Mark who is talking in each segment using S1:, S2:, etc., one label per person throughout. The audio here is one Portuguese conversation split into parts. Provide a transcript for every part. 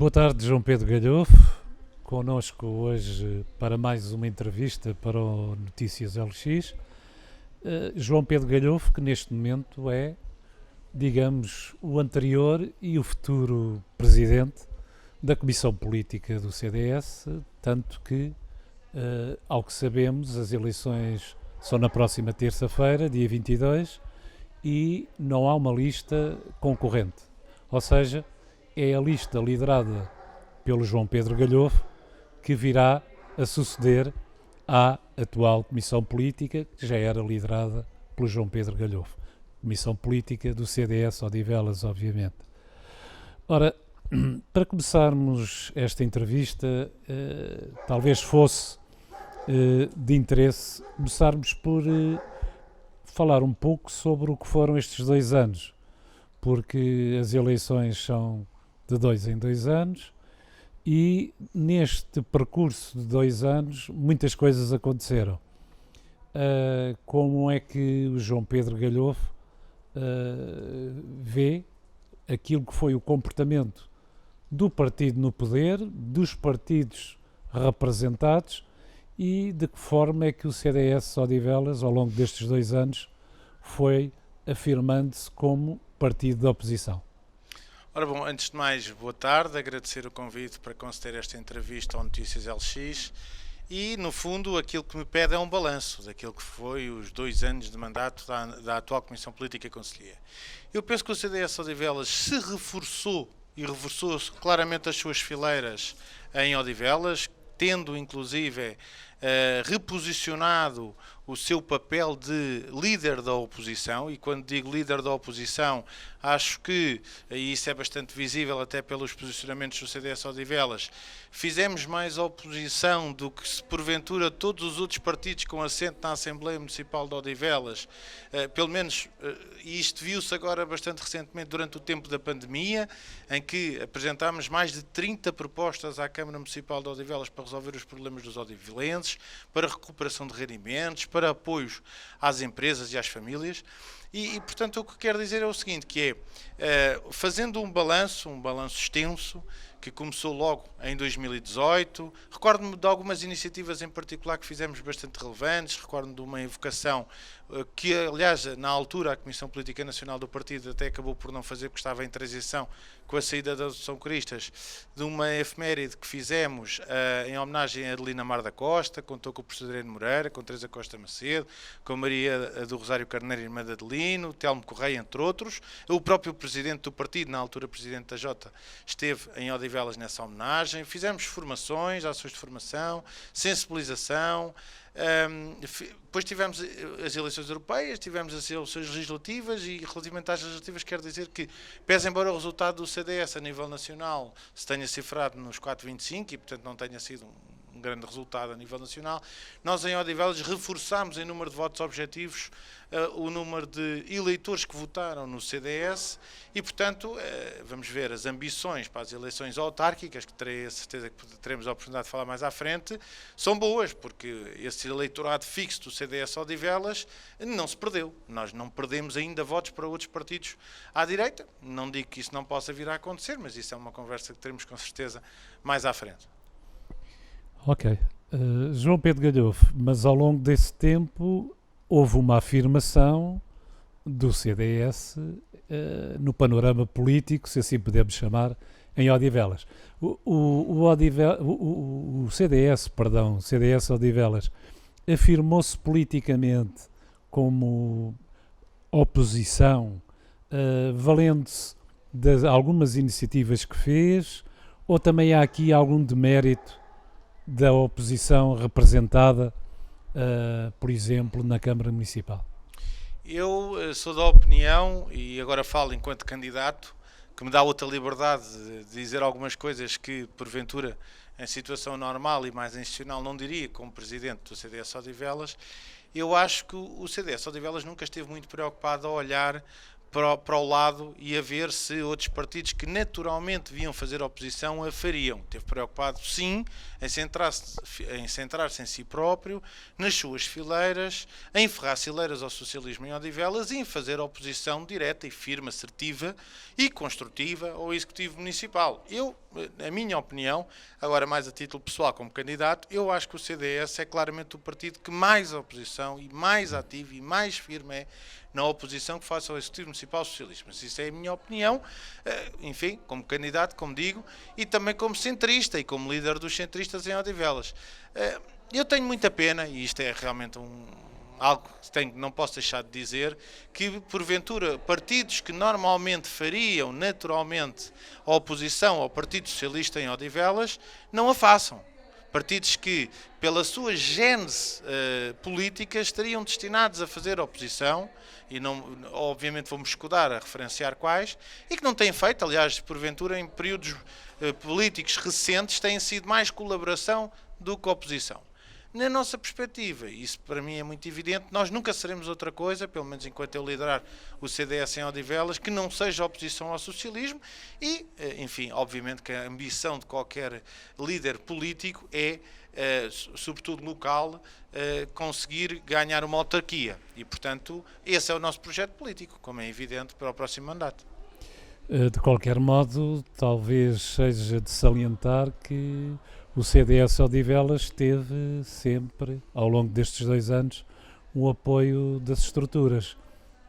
S1: Boa tarde, João Pedro Galhofe. Connosco hoje para mais uma entrevista para o Notícias LX. João Pedro Galhofe, que neste momento é, digamos, o anterior e o futuro presidente da Comissão Política do CDS, tanto que, ao que sabemos, as eleições são na próxima terça-feira, dia 22, e não há uma lista concorrente. Ou seja, é a lista liderada pelo João Pedro Galhofe que virá a suceder à atual Comissão Política, que já era liderada pelo João Pedro Galhofe. Comissão Política do CDS Odivelas, obviamente. Ora, para começarmos esta entrevista, talvez fosse de interesse começarmos por falar um pouco sobre o que foram estes 2 anos, porque as eleições são de 2 em 2 anos e neste percurso de 2 anos muitas coisas aconteceram. Como é que o João Pedro Galhofe vê aquilo que foi o comportamento do partido no poder, dos partidos representados e de que forma é que o CDS Odivelas, ao longo destes 2 anos, foi afirmando-se como partido da oposição?
S2: Ora bom, antes de mais, boa tarde, agradecer o convite para conceder esta entrevista ao Notícias LX e, no fundo, aquilo que me pede é um balanço daquilo que foi os 2 anos de mandato da atual Comissão Política e Conselhia. Eu penso que o CDS Odivelas se reforçou e reforçou claramente as suas fileiras em Odivelas, tendo inclusive reposicionado o seu papel de líder da oposição, e quando digo líder da oposição, acho que, e isso é bastante visível até pelos posicionamentos do CDS Odivelas, fizemos mais oposição do que se porventura todos os outros partidos com assento na Assembleia Municipal de Odivelas, pelo menos, e isto viu-se agora bastante recentemente durante o tempo da pandemia, em que apresentámos mais de 30 propostas à Câmara Municipal de Odivelas para resolver os problemas dos odivelenses, para recuperação de rendimentos, para apoios às empresas e às famílias. E, portanto, o que quero dizer é o seguinte, que é, fazendo um balanço extenso, que começou logo em 2018, recordo-me de algumas iniciativas em particular que fizemos bastante relevantes, recordo-me de uma invocação que, aliás, na altura a Comissão Política Nacional do Partido até acabou por não fazer, porque estava em transição com a saída da São Cristas, de uma efeméride que fizemos em homenagem a Adelina Mar da Costa, contou com o professor Adriano Moreira, com Teresa Costa Macedo, com Maria do Rosário Carneiro, irmã de Adelino, Telmo Correia, entre outros. O próprio presidente do partido, na altura presidente da Jota, esteve em Odivelas nessa homenagem. Fizemos formações, ações de formação, sensibilização. Depois tivemos as eleições europeias, tivemos as eleições legislativas e relativamente às legislativas quero dizer que, pese embora o resultado do CDS a nível nacional se tenha cifrado nos 4,25 e portanto não tenha sido um grande resultado a nível nacional, nós em Odivelas reforçámos em número de votos objetivos o número de eleitores que votaram no CDS e, portanto, vamos ver as ambições para as eleições autárquicas, que terei a certeza que teremos a oportunidade de falar mais à frente, são boas, porque esse eleitorado fixo do CDS Odivelas não se perdeu. Nós não perdemos ainda votos para outros partidos à direita. Não digo que isso não possa vir a acontecer, mas isso é uma conversa que teremos com certeza mais à frente.
S1: Ok. João Pedro Galhofe, mas ao longo desse tempo houve uma afirmação do CDS no panorama político, se assim podemos chamar, em Odivelas. O CDS Odivelas, afirmou-se politicamente como oposição, valendo-se de algumas iniciativas que fez, ou também há aqui algum demérito da oposição representada, por exemplo, na Câmara Municipal?
S2: Eu sou da opinião, e agora falo enquanto candidato, que me dá outra liberdade de dizer algumas coisas que, porventura, em situação normal e mais institucional, não diria como presidente do CDS Odivelas. Eu acho que o CDS Odivelas nunca esteve muito preocupado a olhar para o lado e a ver se outros partidos que naturalmente deviam fazer oposição a fariam. Esteve preocupado, sim, em centrar-se em si próprio, nas suas fileiras, em enferrar fileiras ao socialismo em Odivelas e em fazer oposição direta e firme, assertiva e construtiva ao Executivo Municipal. Eu a minha opinião, agora mais a título pessoal como candidato, eu acho que o CDS é claramente o partido que mais oposição e mais ativo e mais firme é na oposição que faça ao Executivo Municipal Socialista. Mas isso é a minha opinião, enfim, como candidato, como digo, e também como centrista e como líder dos centristas em Odivelas. Eu tenho muita pena, e isto é realmente algo que não posso deixar de dizer, que porventura partidos que normalmente fariam naturalmente a oposição ao Partido Socialista em Odivelas não a façam. Partidos que, pela sua gênese política, estariam destinados a fazer oposição, e não, obviamente vamos escudar a referenciar quais, e que não têm feito, aliás, porventura em períodos políticos recentes, têm sido mais colaboração do que oposição. Na nossa perspectiva, isso para mim é muito evidente, nós nunca seremos outra coisa, pelo menos enquanto eu liderar o CDS em Odivelas, que não seja oposição ao socialismo e, enfim, obviamente que a ambição de qualquer líder político é, sobretudo local, conseguir ganhar uma autarquia. E, portanto, esse é o nosso projeto político, como é evidente, para o próximo mandato.
S1: De qualquer modo, talvez seja de salientar que o CDS Odivelas teve sempre, ao longo destes 2 anos, um apoio das estruturas,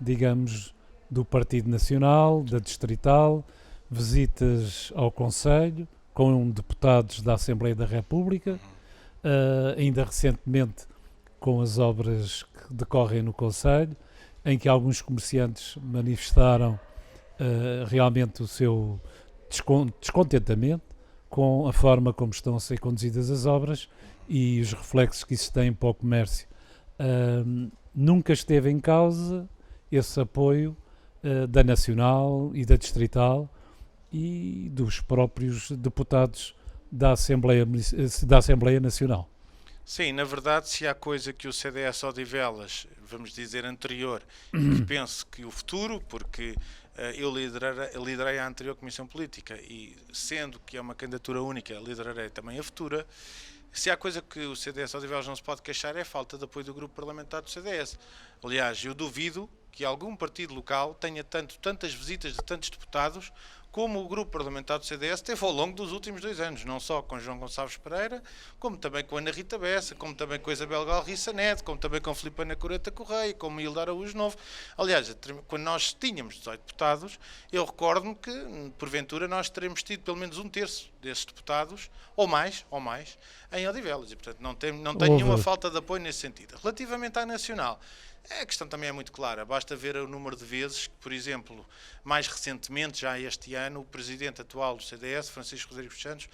S1: digamos, do Partido Nacional, da Distrital, visitas ao Conselho, com deputados da Assembleia da República, ainda recentemente com as obras que decorrem no Conselho, em que alguns comerciantes manifestaram realmente o seu descontentamento com a forma como estão a ser conduzidas as obras e os reflexos que isso tem para o comércio. Nunca esteve em causa esse apoio da Nacional e da Distrital e dos próprios deputados da Assembleia Nacional.
S2: Sim, na verdade, se há coisa que o CDS Odivelas, vamos dizer anterior, que penso que o futuro, porque eu liderei a anterior Comissão Política e, sendo que é uma candidatura única, liderarei também a futura. Se há coisa que o CDS Odivelas não se pode queixar é a falta de apoio do grupo parlamentar do CDS. Aliás, eu duvido que algum partido local tenha tantas visitas de tantos deputados como o grupo parlamentar do CDS teve ao longo dos últimos 2 anos, não só com João Gonçalves Pereira, como também com Ana Rita Bessa, como também com Isabel Galriça Neto, como também com Filipe Ana Coreta Correia, como Hilda Araújo Novo. Aliás, quando nós tínhamos 18 deputados, eu recordo-me que, porventura, nós teremos tido pelo menos 1/3 desses deputados, ou mais, em Odivelas. E, portanto, não tenho nenhuma falta de apoio nesse sentido. Relativamente à Nacional, a questão também é muito clara, basta ver o número de vezes que, por exemplo, mais recentemente, já este ano, o presidente atual do CDS, Francisco Rodrigues Santos,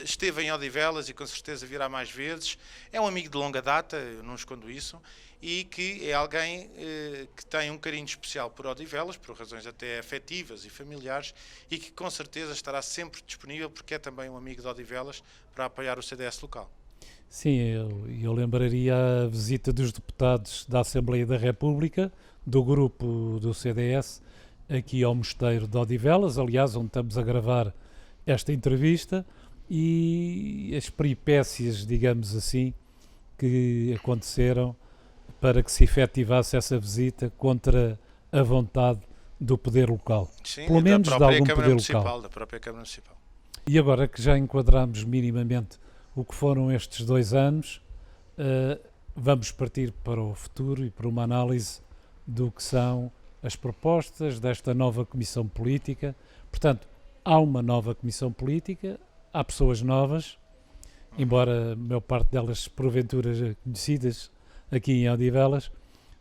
S2: esteve em Odivelas e com certeza virá mais vezes. É um amigo de longa data, eu não escondo isso, e que é alguém que tem um carinho especial por Odivelas, por razões até afetivas e familiares, e que com certeza estará sempre disponível, porque é também um amigo de Odivelas, para apoiar o CDS local.
S1: Sim, eu lembraria a visita dos deputados da Assembleia da República, do grupo do CDS, aqui ao Mosteiro de Odivelas, aliás, onde estamos a gravar esta entrevista, e as peripécias, digamos assim, que aconteceram para que se efetivasse essa visita contra a vontade do poder local.
S2: Sim,
S1: pelo menos de algum poder local.
S2: Da própria Câmara Municipal.
S1: E agora que já enquadramos minimamente o que foram estes 2 anos, vamos partir para o futuro e para uma análise do que são as propostas desta nova Comissão Política. Portanto, há uma nova Comissão Política, há pessoas novas, embora a maior parte delas porventura conhecidas aqui em Odivelas,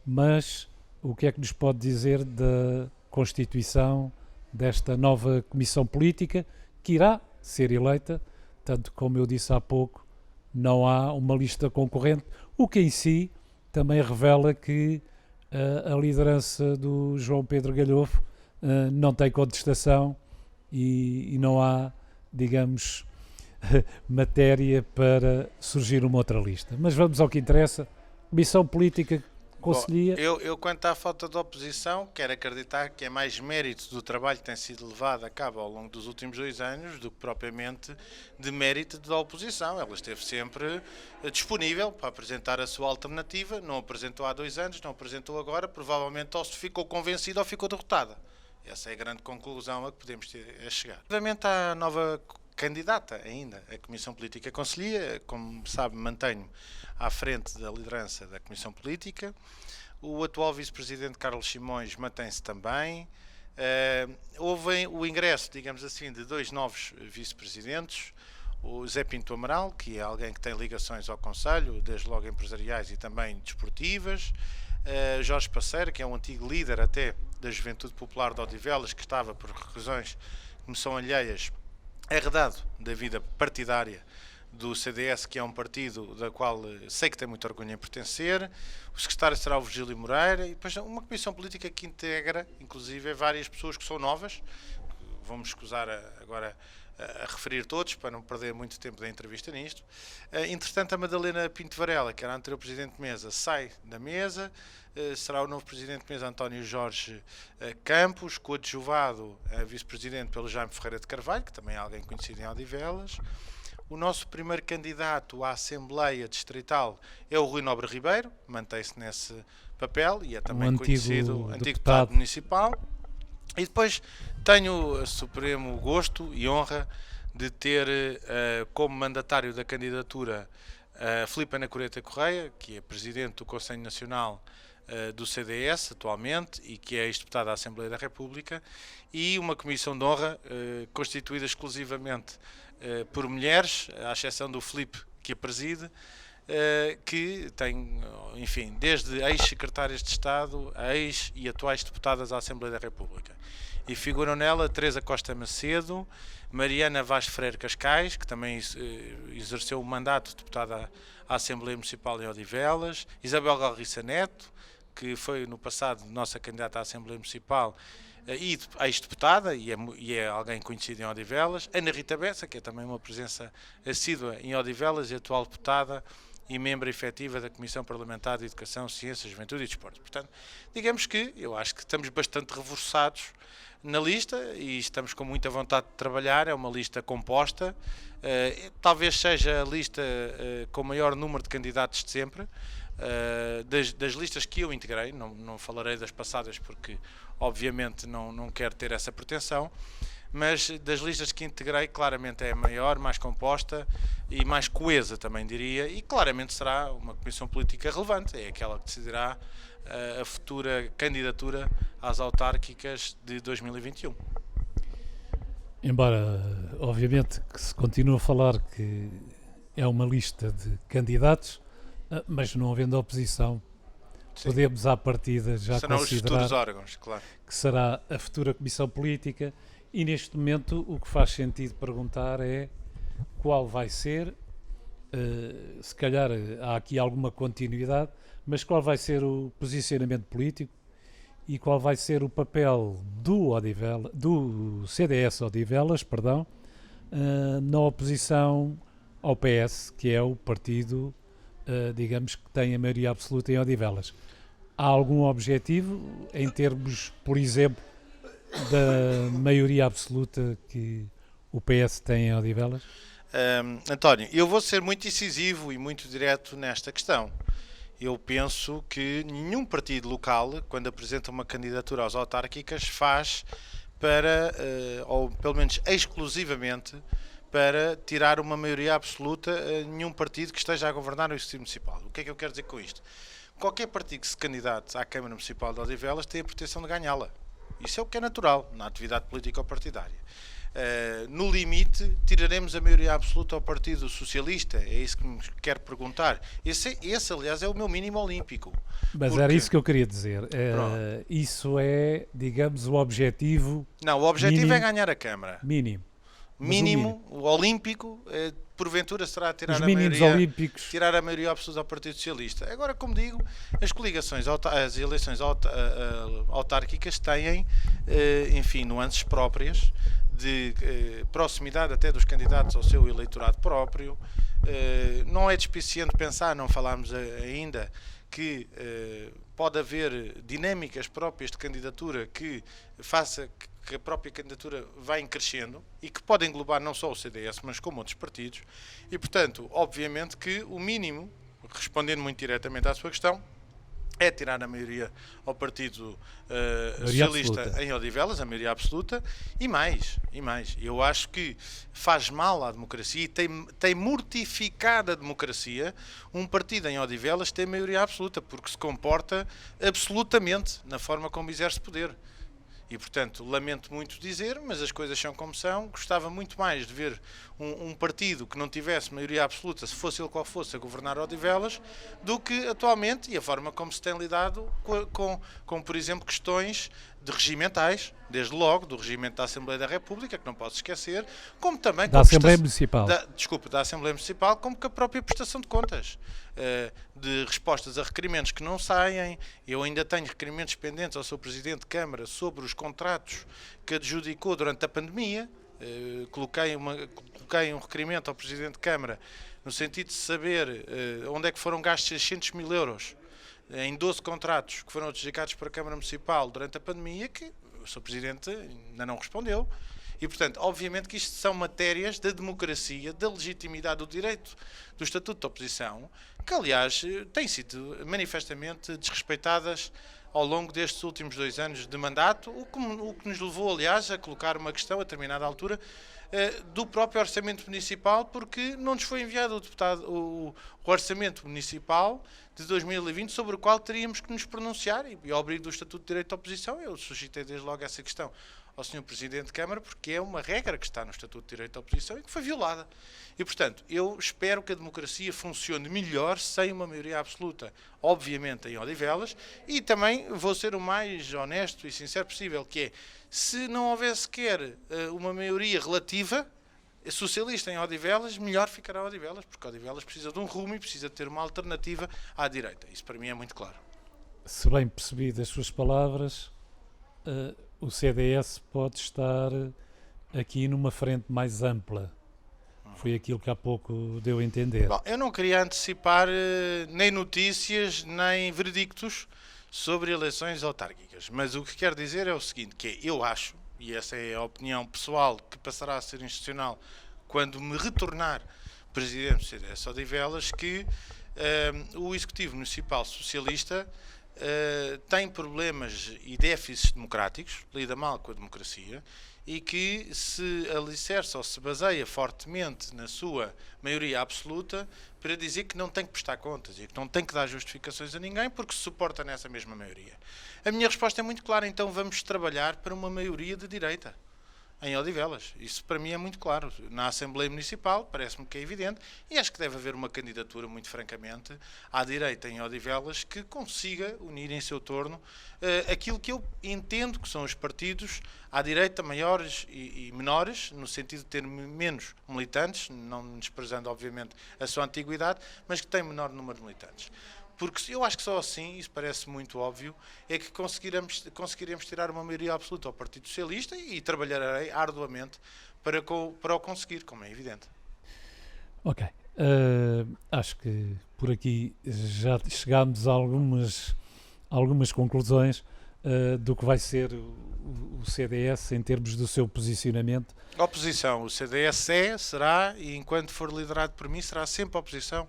S1: mas o que é que nos pode dizer da constituição desta nova Comissão Política que irá ser eleita? Tanto como eu disse há pouco, não há uma lista concorrente, o que em si também revela que a liderança do João Pedro Galhofe não tem contestação e não há, digamos, matéria para surgir uma outra lista. Mas vamos ao que interessa. Comissão Política Conselhia.
S2: Eu, quanto à falta de oposição, quero acreditar que é mais mérito do trabalho que tem sido levado a cabo ao longo dos últimos 2 anos do que propriamente de mérito da oposição. Ela esteve sempre disponível para apresentar a sua alternativa, não apresentou há 2 anos, não apresentou agora, provavelmente ou se ficou convencida ou ficou derrotada. Essa é a grande conclusão a que podemos chegar. Relativamente à nova candidata ainda à Comissão Política Conselhia. Como sabe, mantenho à frente da liderança da Comissão Política. O atual vice-presidente Carlos Simões mantém-se também. Houve o ingresso, digamos assim, de 2 novos vice-presidentes. O Zé Pinto Amaral, que é alguém que tem ligações ao Conselho, desde logo empresariais e também desportivas. Jorge Passeira, que é um antigo líder até da Juventude Popular de Odivelas, que estava por razões que me são alheias arredado da vida partidária do CDS, que é um partido da qual sei que tem muito orgulho em pertencer. O secretário será o Virgílio Moreira, e depois uma comissão política que integra, inclusive, várias pessoas que são novas. Vamos escusar agora a referir todos, para não perder muito tempo da entrevista nisto. Entretanto, a Madalena Pinto Varela, que era a anterior Presidente de Mesa, sai da mesa. Será o novo Presidente de Mesa António Jorge Campos, coadjuvado a Vice-Presidente pelo Jaime Ferreira de Carvalho, que também é alguém conhecido em Odivelas. O nosso primeiro candidato à Assembleia Distrital é o Rui Nobre Ribeiro, mantém-se nesse papel e é também conhecido, antigo deputado municipal. E depois tenho o supremo gosto e honra de ter como mandatário da candidatura Filipe Ana Coreta Correia, que é Presidente do Conselho Nacional do CDS atualmente e que é ex-deputada da Assembleia da República, e uma comissão de honra constituída exclusivamente por mulheres, à exceção do Filipe, que a preside, que tem, enfim, desde ex-secretárias de Estado a ex e atuais deputadas à Assembleia da República. E figuram nela Teresa Costa Macedo, Mariana Vaz Freire Cascais, que também exerceu o mandato de deputada à Assembleia Municipal em Odivelas, Isabel Galriça Neto, que foi no passado nossa candidata à Assembleia Municipal e ex-deputada, e é alguém conhecido em Odivelas, Ana Rita Bessa, que é também uma presença assídua em Odivelas e atual deputada e membro efetiva da Comissão Parlamentar de Educação, Ciência, Juventude e Desporto. Portanto, digamos que eu acho que estamos bastante reforçados na lista e estamos com muita vontade de trabalhar. É uma lista composta, talvez seja a lista com o maior número de candidatos de sempre, das listas que eu integrei. Não falarei das passadas porque obviamente não quero ter essa pretensão, mas das listas que integrei claramente é a maior, mais composta e mais coesa, também diria, e claramente será uma comissão política relevante, é aquela que decidirá a futura candidatura às autárquicas de 2021.
S1: Embora, obviamente, que se continua a falar que é uma lista de candidatos, mas não havendo oposição, sim, podemos à partida já
S2: serão
S1: considerar
S2: os futuros órgãos, claro,
S1: que será a futura comissão política. E neste momento o que faz sentido perguntar é qual vai ser, se calhar há aqui alguma continuidade, mas qual vai ser o posicionamento político e qual vai ser o papel do CDS Odivelas, na oposição ao PS, que é o partido, digamos, que tem a maioria absoluta em Odivelas. Há algum objetivo em termos, por exemplo, da maioria absoluta que o PS tem em Odivelas?
S2: António, eu vou ser muito incisivo e muito direto nesta questão. Eu penso que nenhum partido local, quando apresenta uma candidatura às autárquicas, faz para, ou pelo menos exclusivamente, para tirar uma maioria absoluta a nenhum partido que esteja a governar o Executivo Municipal. O que é que eu quero dizer com isto? Qualquer partido que se candidate à Câmara Municipal de Odivelas tem a pretensão de ganhá-la. Isso é o que é natural na atividade política ou partidária. No limite, tiraremos a maioria absoluta ao Partido Socialista? É isso que me quero perguntar. Esse, aliás, é o meu mínimo olímpico.
S1: Mas porque... era isso que eu queria dizer. Isso é, digamos, o objetivo...
S2: Não, o objetivo mínimo, é ganhar a Câmara.
S1: Mínimo,
S2: o olímpico, porventura será tirar a maioria absoluta ao Partido Socialista. Agora, como digo, as coligações, as eleições autárquicas têm, enfim, nuances próprias de proximidade até dos candidatos ao seu eleitorado próprio. Não é despiciente pensar, não falámos ainda, que pode haver dinâmicas próprias de candidatura que faça que a própria candidatura vai crescendo e que pode englobar não só o CDS, mas como outros partidos. E, portanto, obviamente que o mínimo, respondendo muito diretamente à sua questão, é tirar a maioria ao Partido
S1: Maioria
S2: Socialista
S1: absoluta.
S2: em Odivelas, a maioria absoluta, e mais. Eu acho que faz mal à democracia e tem mortificado a democracia um partido em Odivelas ter maioria absoluta, porque se comporta absolutamente na forma como exerce poder. E, portanto, lamento muito dizer, mas as coisas são como são. Gostava muito mais de ver um partido que não tivesse maioria absoluta, se fosse ele qual fosse, a governar Odivelas, do que atualmente, e a forma como se tem lidado com por exemplo, questões de regimentais, desde logo, do regimento da Assembleia da República, que não posso esquecer, como também
S1: Da Assembleia Municipal.
S2: da Assembleia Municipal, como que a própria prestação de contas, de respostas a requerimentos que não saem. Eu ainda tenho requerimentos pendentes ao Sr. Presidente de Câmara sobre os contratos que adjudicou durante a pandemia. Coloquei um requerimento ao Presidente de Câmara no sentido de saber onde é que foram gastos 600 mil euros em 12 contratos que foram adjudicados para a Câmara Municipal durante a pandemia, que o Sr. Presidente ainda não respondeu. E, portanto, obviamente que isto são matérias da democracia, da legitimidade do direito do Estatuto da Oposição, que, aliás, têm sido manifestamente desrespeitadas ao longo destes últimos 2 anos de mandato, o que nos levou, aliás, a colocar uma questão a determinada altura do próprio Orçamento Municipal, porque não nos foi enviado o Orçamento Municipal de 2020, sobre o qual teríamos que nos pronunciar, e ao abrigo do Estatuto de Direito da Oposição, eu suscitei desde logo essa questão ao Sr. Presidente de Câmara, porque é uma regra que está no Estatuto de Direito da Oposição e que foi violada. E, portanto, eu espero que a democracia funcione melhor sem uma maioria absoluta, obviamente, em Odivelas, e também vou ser o mais honesto e sincero possível, que é, se não houver sequer uma maioria relativa socialista em Odivelas, melhor ficará Odivelas, porque Odivelas precisa de um rumo e precisa ter uma alternativa à direita. Isso para mim é muito claro.
S1: Se bem percebi das suas palavras, o CDS pode estar aqui numa frente mais ampla. Foi aquilo que há pouco deu a entender.
S2: Bom, eu não queria antecipar nem notícias, nem veredictos sobre eleições autárquicas, mas o que quero dizer é o seguinte, que é, eu acho, e essa é a opinião pessoal que passará a ser institucional quando me retornar Presidente do CDS Odivelas, que o Executivo Municipal Socialista tem problemas e déficits democráticos, lida mal com a democracia, e que se alicerça ou se baseia fortemente na sua maioria absoluta para dizer que não tem que prestar contas e que não tem que dar justificações a ninguém porque se suporta nessa mesma maioria. A minha resposta é muito clara, então vamos trabalhar para uma maioria de direita em Odivelas. Isso para mim é muito claro. Na Assembleia Municipal parece-me que é evidente e acho que deve haver uma candidatura, muito francamente, à direita em Odivelas que consiga unir em seu torno aquilo que eu entendo que são os partidos à direita maiores e menores, no sentido de ter menos militantes, não desprezando obviamente a sua antiguidade, mas que têm menor número de militantes. Porque eu acho que só assim, isso parece muito óbvio, é que conseguiremos tirar uma maioria absoluta ao Partido Socialista e trabalharei arduamente para o conseguir, como é evidente.
S1: Ok. Acho que por aqui já chegámos a algumas conclusões do que vai ser o CDS em termos do seu posicionamento.
S2: Oposição. O CDS será, e enquanto for liderado por mim, será sempre oposição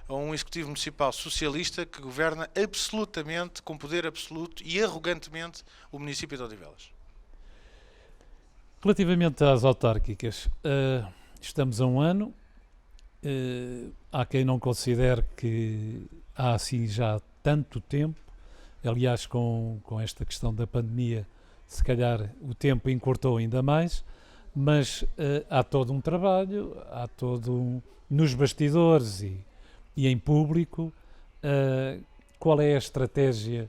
S2: a um Executivo Municipal Socialista que governa absolutamente, com poder absoluto e arrogantemente, o município de Odivelas.
S1: Relativamente às autárquicas, estamos a um ano. Há quem não considere que há assim já tanto tempo. Aliás, com esta questão da pandemia, se calhar o tempo encurtou ainda mais, mas há todo um trabalho, há todo nos bastidores e em público, qual é a estratégia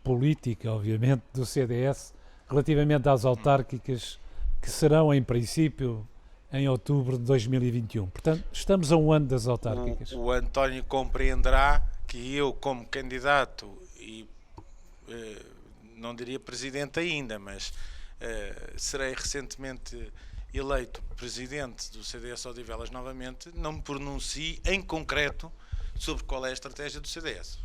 S1: política, obviamente, do CDS relativamente às autárquicas que serão, em princípio, em outubro de 2021. Portanto, estamos a um ano das autárquicas.
S2: O António compreenderá que eu, como candidato, e não diria presidente ainda, mas serei recentemente eleito presidente do CDS Odivelas novamente, não me pronuncie em concreto sobre qual é a estratégia do CDS.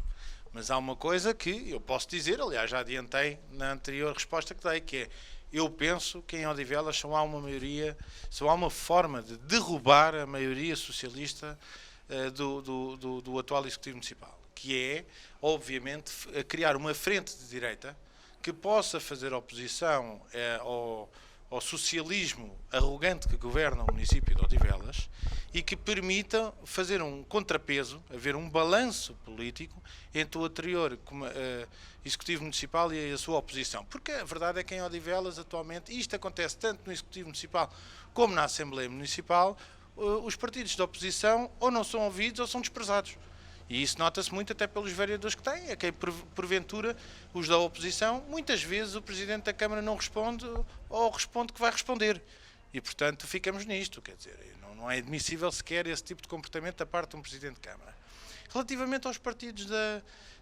S2: Mas há uma coisa que eu posso dizer, aliás já adiantei na anterior resposta que dei, que é, eu penso que em Odivelas só há uma maioria, só há uma forma de derrubar a maioria socialista do atual Executivo Municipal, que é, obviamente, criar uma frente de direita que possa fazer oposição ao socialismo arrogante que governa o município de Odivelas e que permita fazer um contrapeso, haver um balanço político entre o anterior Executivo Municipal e a sua oposição. Porque a verdade é que em Odivelas, atualmente, e isto acontece tanto no Executivo Municipal como na Assembleia Municipal, os partidos de oposição ou não são ouvidos ou são desprezados. E isso nota-se muito até pelos vereadores que têm, a quem porventura os da oposição, muitas vezes o Presidente da Câmara não responde ou responde que vai responder. E portanto ficamos nisto, quer dizer, não é admissível sequer esse tipo de comportamento da parte de um Presidente de Câmara. Relativamente aos partidos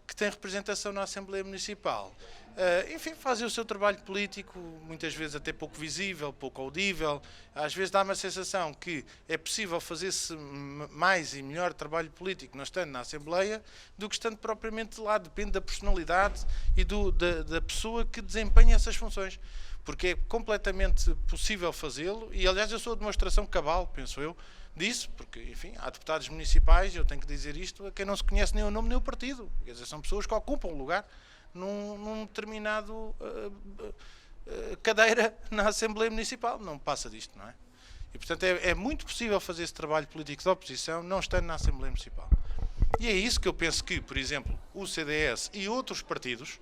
S2: que têm representação na Assembleia Municipal, enfim, fazem o seu trabalho político, muitas vezes até pouco visível, pouco audível. Às vezes dá-me a sensação que é possível fazer-se mais e melhor trabalho político não estando na Assembleia do que estando propriamente lá. Depende da personalidade e da pessoa que desempenha essas funções. Porque é completamente possível fazê-lo e, aliás, eu sou a demonstração cabal, penso eu, disso, porque, enfim, há deputados municipais, eu tenho que dizer isto, a quem não se conhece nem o nome nem o partido. Quer dizer, são pessoas que ocupam lugar num determinado cadeira na Assembleia Municipal. Não passa disto, não é? E, portanto, é muito possível fazer esse trabalho político de oposição não estando na Assembleia Municipal. E é isso que eu penso que, por exemplo, o CDS e outros partidos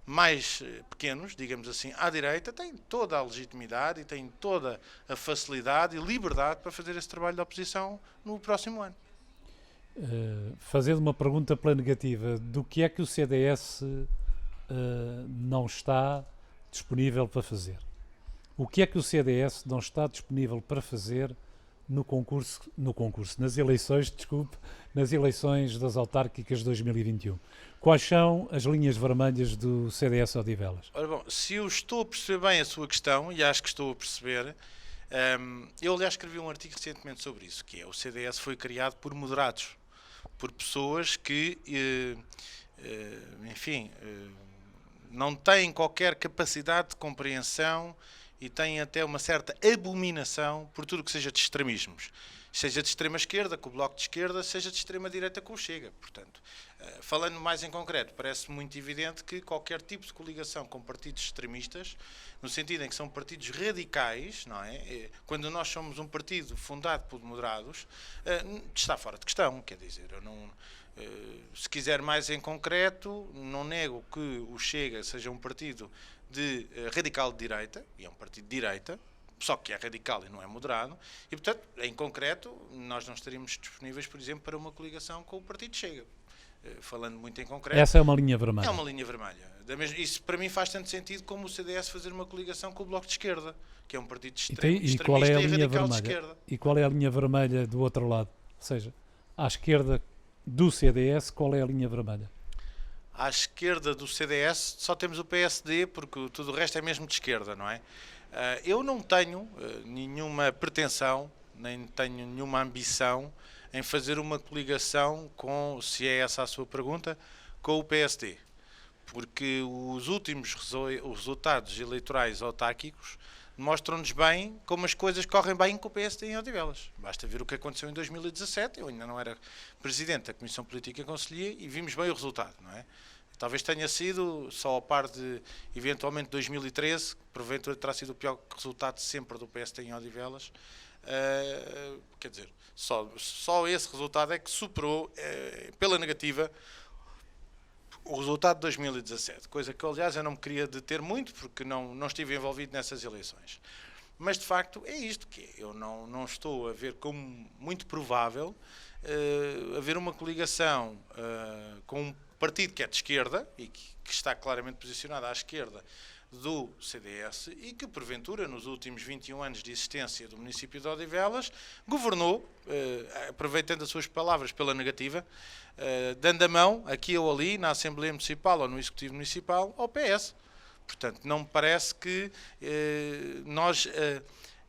S2: mais pequenos, digamos assim, à direita, têm toda a legitimidade e têm toda a facilidade e liberdade para fazer esse trabalho de oposição no próximo ano.
S1: Fazendo uma pergunta pela negativa, do que é que o CDS não está disponível para fazer? O que é que o CDS não está disponível para fazer nas eleições das autárquicas de 2021? Quais são as linhas vermelhas do CDS Odivelas?
S2: Ora bom, se eu estou a perceber bem a sua questão, e acho que estou a perceber, eu aliás escrevi um artigo recentemente sobre isso, que é o CDS foi criado por moderados, por pessoas que, enfim, não têm qualquer capacidade de compreensão e têm até uma certa abominação por tudo que seja de extremismos. Seja de extrema esquerda com o Bloco de Esquerda, seja de extrema direita com o Chega. Portanto, falando mais em concreto, parece muito evidente que qualquer tipo de coligação com partidos extremistas, no sentido em que são partidos radicais, não é? Quando nós somos um partido fundado por moderados, está fora de questão. Quer dizer, eu não, se quiser mais em concreto, não nego que o Chega seja um partido radical de direita, e é um partido de direita, só que é radical e não é moderado, e, portanto, em concreto, nós não estaríamos disponíveis, por exemplo, para uma coligação com o Partido Chega. Falando muito em concreto...
S1: Essa é uma linha vermelha.
S2: É uma linha vermelha. Isso, para mim, faz tanto sentido como o CDS fazer uma coligação com o Bloco de Esquerda, que é um partido extremista e radical de esquerda.
S1: E qual é a linha vermelha do outro lado? Ou seja, à esquerda do CDS, qual é a linha vermelha?
S2: À esquerda do CDS só temos o PSD, porque tudo o resto é mesmo de esquerda, não é? Eu não tenho nenhuma pretensão, nem tenho nenhuma ambição em fazer uma coligação com, se é essa a sua pergunta, com o PSD. Porque os últimos resultados eleitorais autárquicos mostram-nos bem como as coisas correm bem com o PSD em Odivelas. Basta ver o que aconteceu em 2017, eu ainda não era presidente da Comissão Política e Conselhia e vimos bem o resultado, não é? Talvez tenha sido só a par de, eventualmente, 2013, que porventura terá sido o pior resultado sempre do PSD em Odivelas. Quer dizer, só esse resultado é que superou, pela negativa, o resultado de 2017. Coisa que, aliás, eu não me queria deter muito, porque não estive envolvido nessas eleições. Mas, de facto, é isto que eu não estou a ver como muito provável haver uma coligação com um partido que é de esquerda e que está claramente posicionado à esquerda do CDS e que, porventura, nos últimos 21 anos de existência do município de Odivelas, governou, aproveitando as suas palavras pela negativa, dando a mão, aqui ou ali, na Assembleia Municipal ou no Executivo Municipal, ao PS. Portanto, não me parece que nós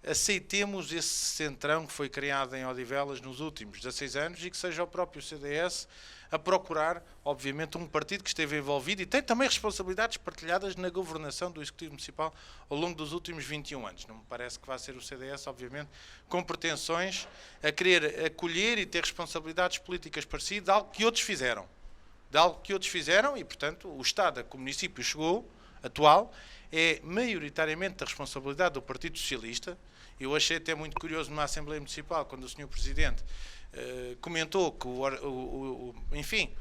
S2: aceitemos esse centrão que foi criado em Odivelas nos últimos 16 anos e que seja o próprio CDS a procurar, obviamente, um partido que esteve envolvido e tem também responsabilidades partilhadas na governação do Executivo Municipal ao longo dos últimos 21 anos. Não me parece que vá ser o CDS, obviamente, com pretensões a querer acolher e ter responsabilidades políticas parecidas, algo que outros fizeram. de algo que outros fizeram e, portanto, o Estado a que o município chegou, atual, é maioritariamente da responsabilidade do Partido Socialista. Eu achei até muito curioso numa Assembleia Municipal, quando o Sr. Presidente comentou que enfim,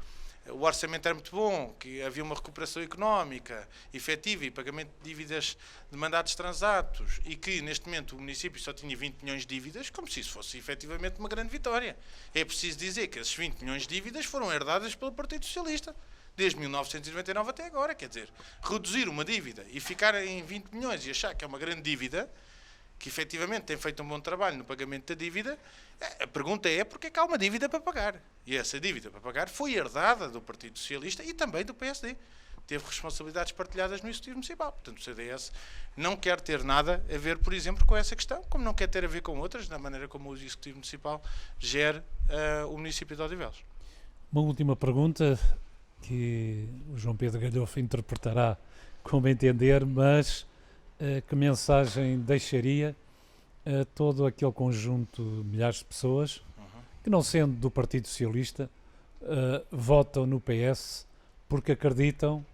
S2: o orçamento era muito bom, que havia uma recuperação económica efetiva e pagamento de dívidas de mandatos transatos e que neste momento o município só tinha 20 milhões de dívidas, como se isso fosse efetivamente uma grande vitória. É preciso dizer que esses 20 milhões de dívidas foram herdadas pelo Partido Socialista desde 1999 até agora. Quer dizer, reduzir uma dívida e ficar em 20 milhões e achar que é uma grande dívida, que efetivamente tem feito um bom trabalho no pagamento da dívida, a pergunta é porque é que há uma dívida para pagar. E essa dívida para pagar foi herdada do Partido Socialista e também do PSD. Teve responsabilidades partilhadas no Executivo Municipal. Portanto, o CDS não quer ter nada a ver, por exemplo, com essa questão, como não quer ter a ver com outras, da maneira como o Executivo Municipal gera o município de Odivelas.
S1: Uma última pergunta que o João Pedro Galhofe interpretará como entender, mas que mensagem deixaria a todo aquele conjunto de milhares de pessoas que, não sendo do Partido Socialista, votam no PS porque acreditam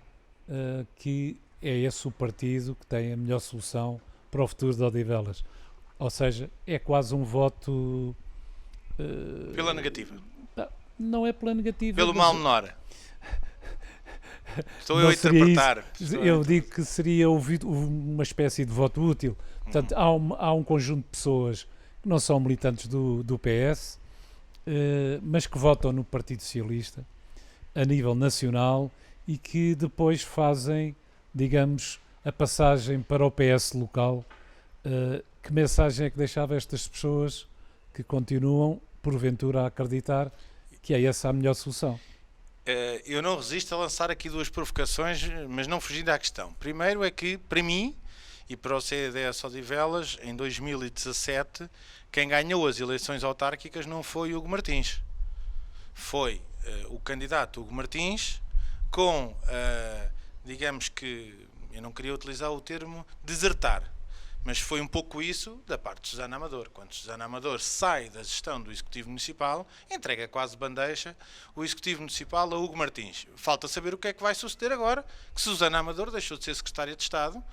S1: que é esse o partido que tem a melhor solução para o futuro de Odivelas. Ou seja, é quase um voto...
S2: pela negativa.
S1: Não é pela negativa.
S2: Pelo mal menor. Estou eu a interpretar.
S1: Eu digo que seria uma espécie de voto útil. Portanto, há um conjunto de pessoas que não são militantes do PS, mas que votam no Partido Socialista a nível nacional e que depois fazem, digamos, a passagem para o PS local. Que mensagem é que deixava estas pessoas que continuam, porventura, a acreditar que é essa a melhor solução?
S2: Eu não resisto a lançar aqui duas provocações, mas não fugindo à questão. Primeiro é que, para mim, e para o CDS Odivelas, em 2017, quem ganhou as eleições autárquicas não foi Hugo Martins. Foi o candidato Hugo Martins com, digamos que, eu não queria utilizar o termo desertar, mas foi um pouco isso da parte de Susana Amador. Quando Susana Amador sai da gestão do Executivo Municipal, entrega quase bandeja o Executivo Municipal a Hugo Martins. Falta saber o que é que vai suceder agora, que Susana Amador deixou de ser Secretária de Estado,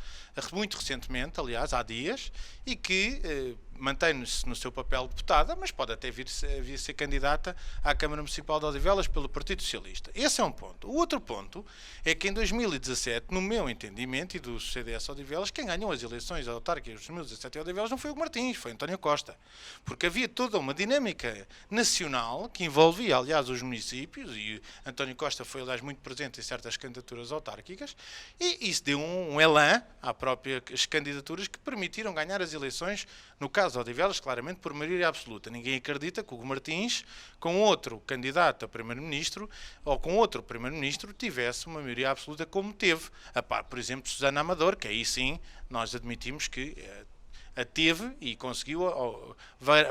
S2: muito recentemente, aliás, há dias, e que mantém-se no seu papel de deputada, mas pode até vir a ser candidata à Câmara Municipal de Odivelas pelo Partido Socialista. Esse é um ponto. O outro ponto é que em 2017, no meu entendimento e do CDS Odivelas, quem ganhou as eleições autárquicas de 2017 em Odivelas não foi o Martins, foi António Costa. Porque havia toda uma dinâmica nacional que envolvia, aliás, os municípios, e António Costa foi, aliás, muito presente em certas candidaturas autárquicas, e isso deu um elan às próprias candidaturas que permitiram ganhar as eleições, no caso de Odivelas, claramente por maioria absoluta. Ninguém acredita que o Hugo Martins, com outro candidato a primeiro-ministro, ou com outro primeiro-ministro, tivesse uma maioria absoluta como teve, a par, por exemplo, Susana Amador, que aí sim nós admitimos que a teve e conseguiu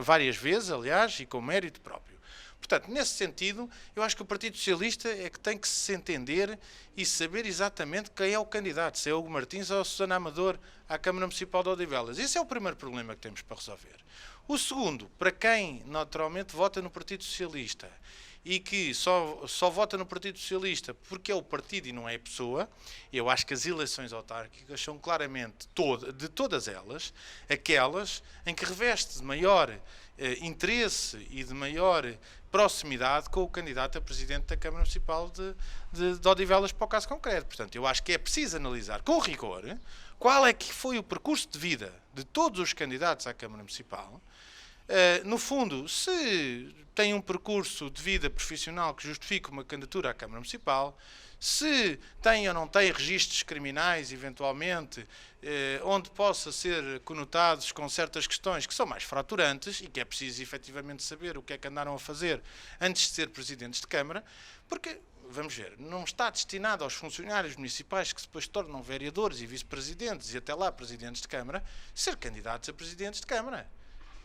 S2: várias vezes, aliás, e com mérito próprio. Portanto, nesse sentido, eu acho que o Partido Socialista é que tem que se entender e saber exatamente quem é o candidato, se é Hugo Martins ou Susana Amador à Câmara Municipal de Odivelas. Esse é o primeiro problema que temos para resolver. O segundo, para quem naturalmente vota no Partido Socialista e que só vota no Partido Socialista porque é o partido e não é a pessoa, eu acho que as eleições autárquicas são claramente, de todas elas, aquelas em que reveste de maior interesse e de maior proximidade com o candidato a presidente da Câmara Municipal de Odivelas para o caso concreto. Portanto, eu acho que é preciso analisar com rigor qual é que foi o percurso de vida de todos os candidatos à Câmara Municipal. No fundo, se tem um percurso de vida profissional que justifique uma candidatura à Câmara Municipal, se tem ou não tem registros criminais, eventualmente, onde possa ser conotados com certas questões que são mais fraturantes e que é preciso efetivamente saber o que é que andaram a fazer antes de ser presidentes de Câmara, porque, vamos ver, não está destinado aos funcionários municipais que depois se tornam vereadores e vice-presidentes e até lá presidentes de Câmara, ser candidatos a presidentes de Câmara.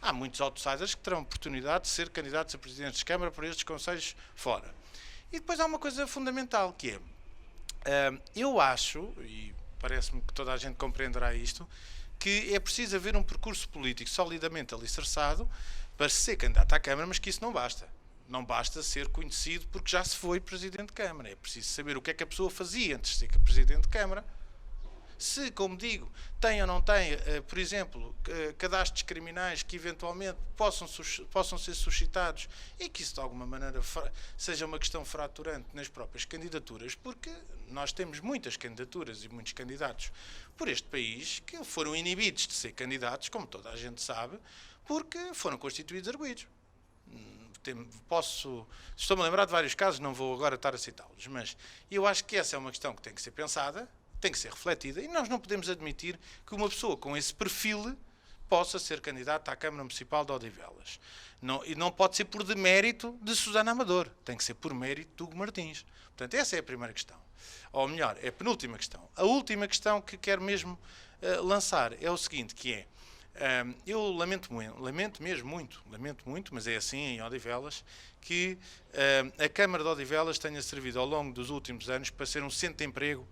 S2: Há muitos outsiders que terão oportunidade de ser candidatos a presidentes de Câmara por estes conselhos fora. E depois há uma coisa fundamental que é, eu acho, e parece-me que toda a gente compreenderá isto, que é preciso haver um percurso político solidamente alicerçado para ser candidato à Câmara, mas que isso não basta. Não basta ser conhecido porque já se foi Presidente de Câmara. É preciso saber o que é que a pessoa fazia antes de ser Presidente de Câmara. Se, como digo, tem ou não tem, por exemplo, cadastros criminais que eventualmente possam ser suscitados e que isso de alguma maneira seja uma questão fraturante nas próprias candidaturas, porque nós temos muitas candidaturas e muitos candidatos por este país que foram inibidos de ser candidatos, como toda a gente sabe, porque foram constituídos arguidos. Estou-me a lembrar de vários casos, não vou agora estar a citá-los, mas eu acho que essa é uma questão que tem que ser pensada, tem que ser refletida, e nós não podemos admitir que uma pessoa com esse perfil possa ser candidata à Câmara Municipal de Odivelas. E não pode ser por demérito de Susana Amador, tem que ser por mérito de Hugo Martins. Portanto, essa é a primeira questão. Ou melhor, é a penúltima questão. A última questão que quero mesmo lançar é o seguinte, que é, eu lamento mesmo muito, mas é assim em Odivelas, que a Câmara de Odivelas tenha servido ao longo dos últimos anos para ser um centro de emprego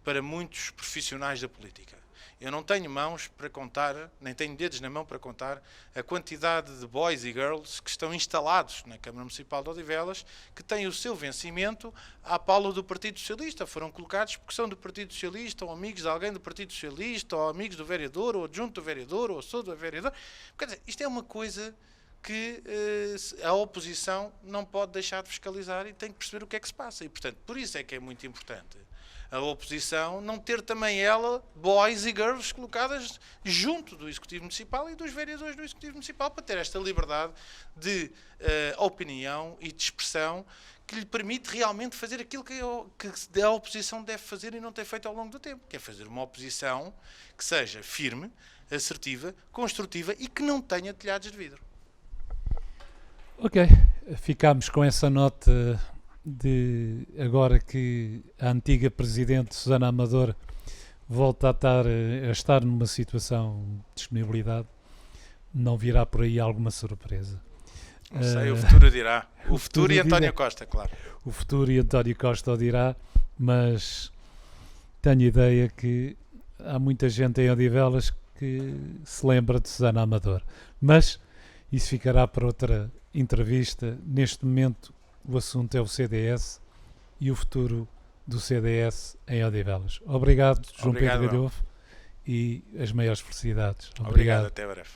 S2: para muitos profissionais da política. Eu não tenho mãos para contar, nem tenho dedos na mão para contar a quantidade de boys e girls que estão instalados na Câmara Municipal de Odivelas, que têm o seu vencimento à pala do Partido Socialista. Foram colocados porque são do Partido Socialista, ou amigos de alguém do Partido Socialista, ou amigos do vereador, ou adjunto do vereador, ou sou do vereador. Quer dizer, isto é uma coisa que a oposição não pode deixar de fiscalizar e tem que perceber o que é que se passa. E, portanto, por isso é que é muito importante a oposição não ter também ela boys e girls colocadas junto do Executivo Municipal e dos vereadores do Executivo Municipal, para ter esta liberdade de opinião e de expressão que lhe permite realmente fazer aquilo que a oposição deve fazer e não tem feito ao longo do tempo, que é fazer uma oposição que seja firme, assertiva, construtiva e que não tenha telhados de vidro.
S1: Ok, ficámos com essa nota de agora que a antiga Presidente Susana Amador volta a estar numa situação de disponibilidade, não virá por aí alguma surpresa.
S2: Não sei, o futuro dirá. O futuro e António Costa, claro.
S1: O futuro e António Costa o dirá, mas tenho ideia que há muita gente em Odivelas que se lembra de Susana Amador. Mas isso ficará para outra entrevista. Neste momento o assunto é o CDS e o futuro do CDS em Odivelas. Obrigado, João Pedro Galhofe, e as maiores felicidades.
S2: Obrigado, até breve.